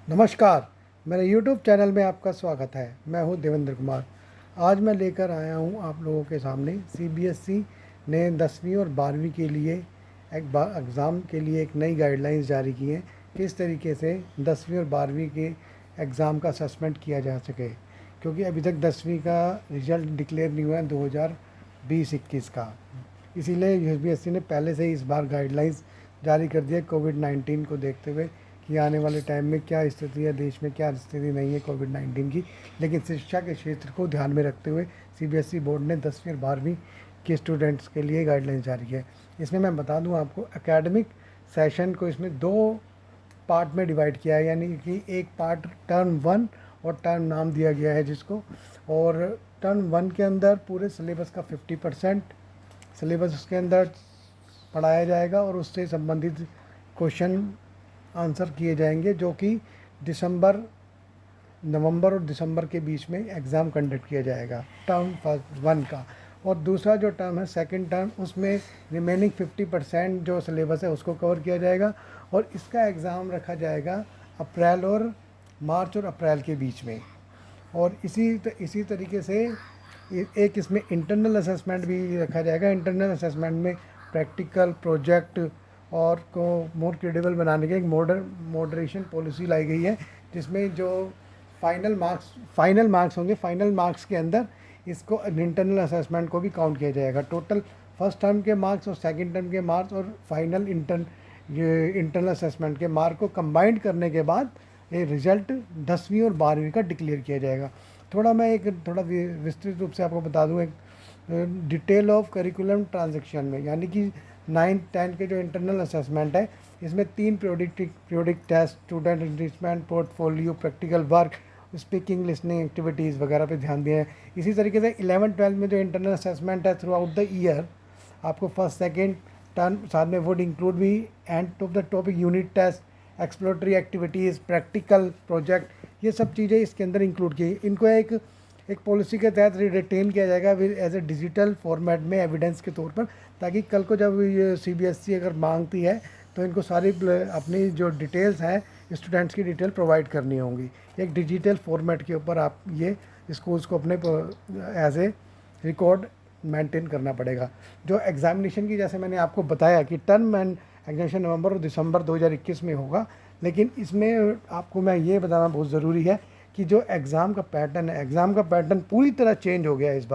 नमस्कार, मेरे YouTube channel में आपका स्वागत है। मैं हूं देवेंद्र कुमार। आज मैं लेकर आया हूं आप लोगों के सामने CBSE ने 10वीं और 12वीं के लिए एग्ज़ाम के लिए एक नई गाइडलाइंस जारी की है। किस तरीके से 10वीं और 12वीं के एग्ज़ाम का असेसमेंट किया जा सके, क्योंकि अभी तक 10वीं का रिज़ल्ट डिक्लेयर नहीं हुआ है 2020-21 का। इसीलिए UPSC ने पहले से ही इस बार गाइडलाइंस जारी कर दिया कोविड-19 को देखते हुए कि आने वाले टाइम में क्या स्थिति है, देश में क्या स्थिति नहीं है कोविड-19 की। लेकिन शिक्षा के क्षेत्र को ध्यान में रखते हुए CBSE बोर्ड ने 10वीं और 12वीं के स्टूडेंट्स के लिए गाइडलाइंस जारी की है। इसमें मैं बता दूं आपको, एकेडमिक सेशन को इसमें 2 पार्ट में डिवाइड किया है, यानी कि एक पार्ट टर्म 1 और टर्म नाम दिया गया है जिसको। और टर्म 1 के अंदर पूरे सिलेबस का 50% सिलेबस उसके अंदर पढ़ाया जाएगा और उससे संबंधित क्वेश्चन आंसर किए जाएंगे, जो कि नवंबर और दिसंबर के बीच में एग्ज़ाम कंडक्ट किया जाएगा टर्म फर्स्ट 1 का। और दूसरा जो टर्म है सेकंड टर्म, उसमें रिमेनिंग 50% जो सिलेबस है उसको कवर किया जाएगा और इसका एग्ज़ाम रखा जाएगा मार्च और अप्रैल के बीच में। और इसी तरीके से एक इसमें इंटरनल असेसमेंट भी रखा जाएगा। इंटरनल असेसमेंट में प्रैक्टिकल प्रोजेक्ट और को मोर क्रेडिबल बनाने के एक मॉडरेशन पॉलिसी लाई गई है, जिसमें जो फाइनल मार्क्स होंगे, फाइनल मार्क्स के अंदर इसको इंटरनल असेसमेंट को भी काउंट किया जाएगा। टोटल फर्स्ट टर्म के मार्क्स और सेकंड टर्म के मार्क्स और फाइनल इंटरनल असेसमेंट के मार्क को कंबाइंड करने के बाद ये रिज़ल्ट 10वीं और 12वीं का डिक्लेयर किया जाएगा। थोड़ा विस्तृत रूप से आपको बता दूं, एक डिटेल ऑफ करिकुलम ट्रांजेक्शन में, यानी कि 9th-10th के जो इंटरनल असेसमेंट है, इसमें 3 periodic test, student enrichment, portfolio, practical work, speaking listening activities वगैरह पे ध्यान दिया है। इसी तरीके से 11th-12th में जो इंटरनल असेसमेंट है थ्रू आउट द ईयर, आपको फर्स्ट सेकेंड टर्म साथ में वुड इंक्लूड भी end of the topic unit test, exploratory activities, practical project, ये सब चीज़ें इसके अंदर इंक्लूड की। इनको एक पॉलिसी के तहत रिटेन किया जाएगा एज ए डिजिटल फॉर्मेट में एविडेंस के तौर पर, ताकि कल को जब ये CBSE अगर मांगती है तो इनको सारी अपनी जो डिटेल्स हैं, स्टूडेंट्स की डिटेल प्रोवाइड करनी होंगी। एक डिजिटल फॉर्मेट के ऊपर आप ये स्कूल्स को अपने एज ए रिकॉर्ड मेंटेन करना पड़ेगा। जो एग्ज़ामिनेशन की, जैसे मैंने आपको बताया कि टर्म एंड एग्जामिनेशन नवंबर और दिसंबर 2021 में होगा, लेकिन इसमें आपको मैं ये बताना बहुत ज़रूरी है कि जो एग्ज़ाम का पैटर्न है, एग्ज़ाम का पैटर्न पूरी तरह चेंज हो गया है इस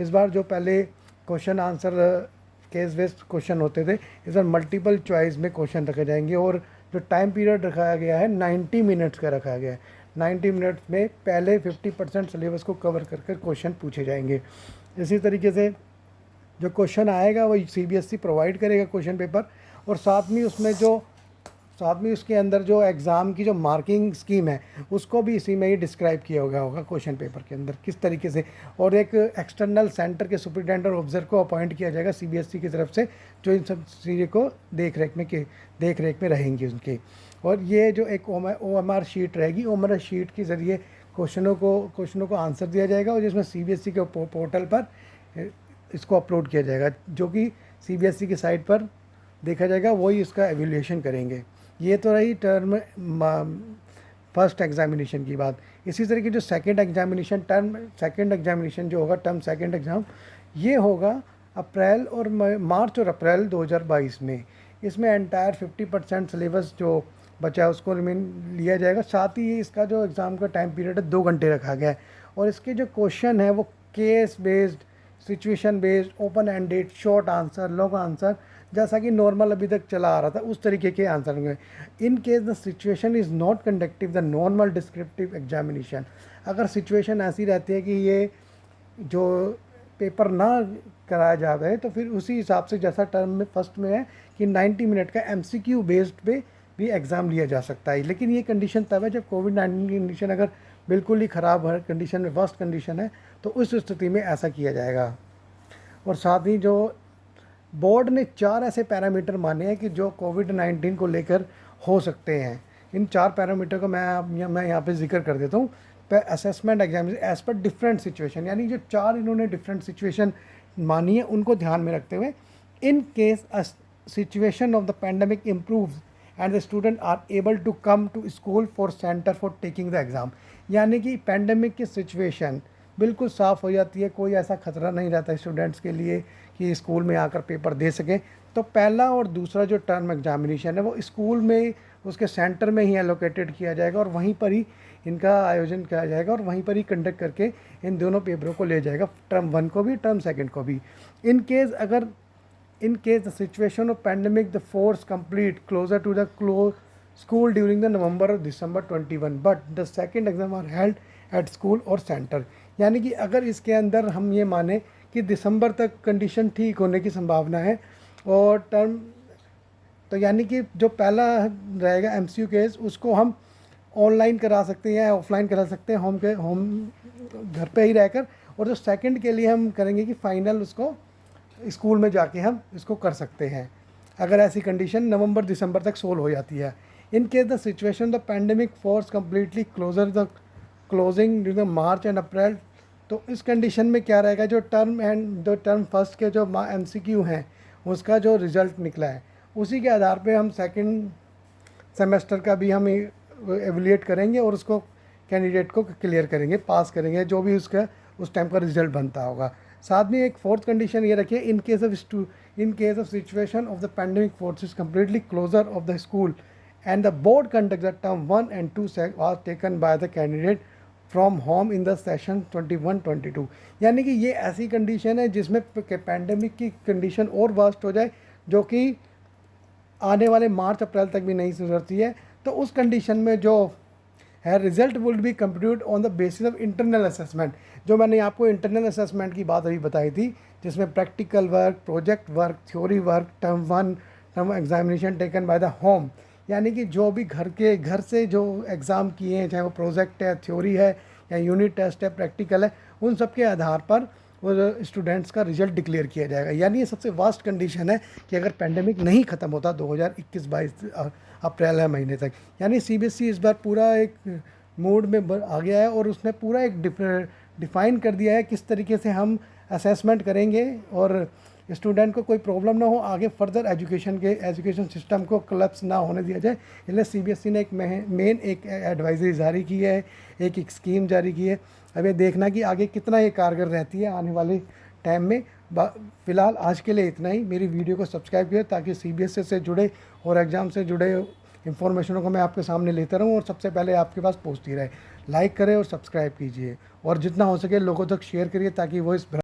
बार जो पहले question answer case based question होते थे, इस बार मल्टीपल चॉइस में क्वेश्चन रखे जाएंगे। और जो टाइम पीरियड रखाया गया है 90 मिनट्स का रखा गया है। 90 मिनट्स में पहले 50% सिलेबस को कवर कर क्वेश्चन पूछे जाएंगे। इसी तरीके से जो क्वेश्चन आएगा वो CBSE प्रोवाइड करेगा क्वेश्चन पेपर, और साथ में उसके अंदर जो एग्ज़ाम की जो मार्किंग स्कीम है उसको भी इसी में ही डिस्क्राइब किया होगा क्वेश्चन पेपर के अंदर किस तरीके से। और एक एक्सटर्नल सेंटर के सुपरिटेंडेंट और ऑब्जर्वर को अपॉइंट किया जाएगा CBSE की तरफ से, जो इन सब चीज़ों को देख रेख में रहेंगी उनके। और ये जो एक OMR शीट रहेगी, OMR शीट के ज़रिए क्वेश्चनों को आंसर दिया जाएगा, और जिसमें CBSE के पोर्टल पर इसको अपलोड किया जाएगा, जो कि CBSE की साइट पर देखा जाएगा, वही इसका एवेल्यूएशन करेंगे। ये तो रही टर्म फर्स्ट एग्जामिनेशन की बात। इसी तरीके जो सेकंड एग्जामिनेशन जो होगा, टर्म सेकंड एग्ज़ाम, ये होगा मार्च और अप्रैल 2022 में। इसमें एंटायर 50% सिलेबस जो बचा है उसको लिया जाएगा। साथ ही इसका जो एग्ज़ाम का टाइम पीरियड है 2 घंटे रखा गया है, और इसके जो क्वेश्चन है वो case based, situation based, open ended, short answer, long answer, जैसा कि नॉर्मल अभी तक चला आ रहा था उस तरीके के आंसर होंगे। In case the situation is not conductive the normal descriptive examination, अगर सिचुएशन ऐसी रहती है कि ये जो पेपर ना कराया जा रहा है, तो फिर उसी हिसाब से जैसा टर्म में फर्स्ट में है कि 90 मिनट का MCQ बेस्ड पे भी एग्ज़ाम लिया जा सकता है। लेकिन ये कंडीशन तब है जब कोविड-19 की कंडीशन अगर बिल्कुल ही ख़राब है, कंडीशन में वर्स्ट कंडीशन है, तो उस स्थिति में ऐसा किया जाएगा। और साथ ही जो बोर्ड ने 4 ऐसे पैरामीटर माने हैं कि जो कोविड-19 को लेकर हो सकते हैं। इन 4 पैरामीटर को मैं यहाँ पे जिक्र कर देता हूँ। Assessment exam as per different situation, यानी जो 4 इन्होंने डिफरेंट सिचुएशन मानी है उनको ध्यान में रखते हुए, in case situation of the pandemic improves and the student are able to come to school for centre for taking the exam. यानी कि पेंडेमिक की सिचुएशन बिल्कुल साफ़ हो जाती है, कोई ऐसा खतरा नहीं रहता स्टूडेंट्स के लिए कि स्कूल में आकर पेपर दे सकें। तो पहला और दूसरा जो टर्म एग्जामिनेशन है वो स्कूल में उसके सेंटर में ही एलोकेटेड किया जाएगा और वहीं पर ही इनका आयोजन किया जाएगा और वहीं पर ही कंडक्ट करके इन दोनों पेपरों को ले जाएगा, टर्म 1 को भी टर्म 2 को भी। In case the situation of pandemic the force complete closer to the school during the November or December 21, but the second exam are held at school or center। यानी कि अगर इसके अंदर हम ये माने कि दिसंबर तक कंडीशन ठीक होने की संभावना है और टर्म, तो यानी कि जो पहला रहेगा MCQ केस उसको हम ऑनलाइन करा सकते हैं या ऑफलाइन करा सकते हैं होम घर पे ही रहकर, और जो सेकंड के लिए हम करेंगे कि फाइनल उसको स्कूल में जाके हम इसको कर सकते हैं अगर ऐसी कंडीशन नवंबर दिसंबर तक सोल्व हो जाती है। In case the situation the pandemic force completely closing during the March and April, तो इस कंडीशन में क्या रहेगा, जो टर्म फर्स्ट के जो MCQ हैं उसका जो रिज़ल्ट निकला है उसी के आधार पे हम सेकंड सेमेस्टर का भी हम एवेल्यूएट करेंगे और उसको कैंडिडेट को क्लियर करेंगे, पास करेंगे, जो भी उसका उस टाइम का रिजल्ट बनता होगा। साथ में एक फोर्थ कंडीशन ये रखिए, in case of situation of the pandemic forces completely closure of the school and the board conduct the term 1 and 2 was taken by the candidate from home in the session 21-22। यानी कि ये ऐसी condition है जिसमें pandemic की condition और worst हो जाए जो कि आने वाले मार्च अप्रैल तक भी नहीं सुधरती है, तो उस कंडीशन में जो है result will be computed on the basis of internal assessment. जो मैंने आपको इंटरनल असेसमेंट की बात अभी बताई थी जिसमें practical work, project work, theory work, term 1 term examination taken by the home, यानी कि जो भी घर से जो एग्ज़ाम किए हैं, चाहे वो प्रोजेक्ट है, थ्योरी है या यूनिट टेस्ट है, प्रैक्टिकल है, उन सब के आधार पर वो स्टूडेंट्स का रिजल्ट डिक्लेयर किया जाएगा। यानी ये सबसे वास्ट कंडीशन है कि अगर पेंडेमिक नहीं ख़त्म होता 2021-22 अप्रैल है महीने तक। यानी CBSE इस बार पूरा एक मूड में आ गया है और उसने पूरा एक डिफ़ाइन कर दिया है किस तरीके से हम असेसमेंट करेंगे और स्टूडेंट को कोई प्रॉब्लम ना हो, आगे फर्दर एजुकेशन सिस्टम को कोलैप्स ना होने दिया जाए। इसलिए CBSE ने एक एडवाइजरी जारी की है, एक स्कीम जारी की है। अब ये देखना कि आगे कितना ये कारगर रहती है आने वाले टाइम में। फ़िलहाल आज के लिए इतना ही। मेरी वीडियो को सब्सक्राइब कीजिए ताकि CBSE से जुड़े और एग्ज़ाम से जुड़े इंफॉर्मेशनों को मैं आपके सामने लेता रहूं और सबसे पहले आपके पास पहुंचती रहे। लाइक करें और सब्सक्राइब कीजिए और जितना हो सके लोगों तक शेयर करिए ताकि वो इस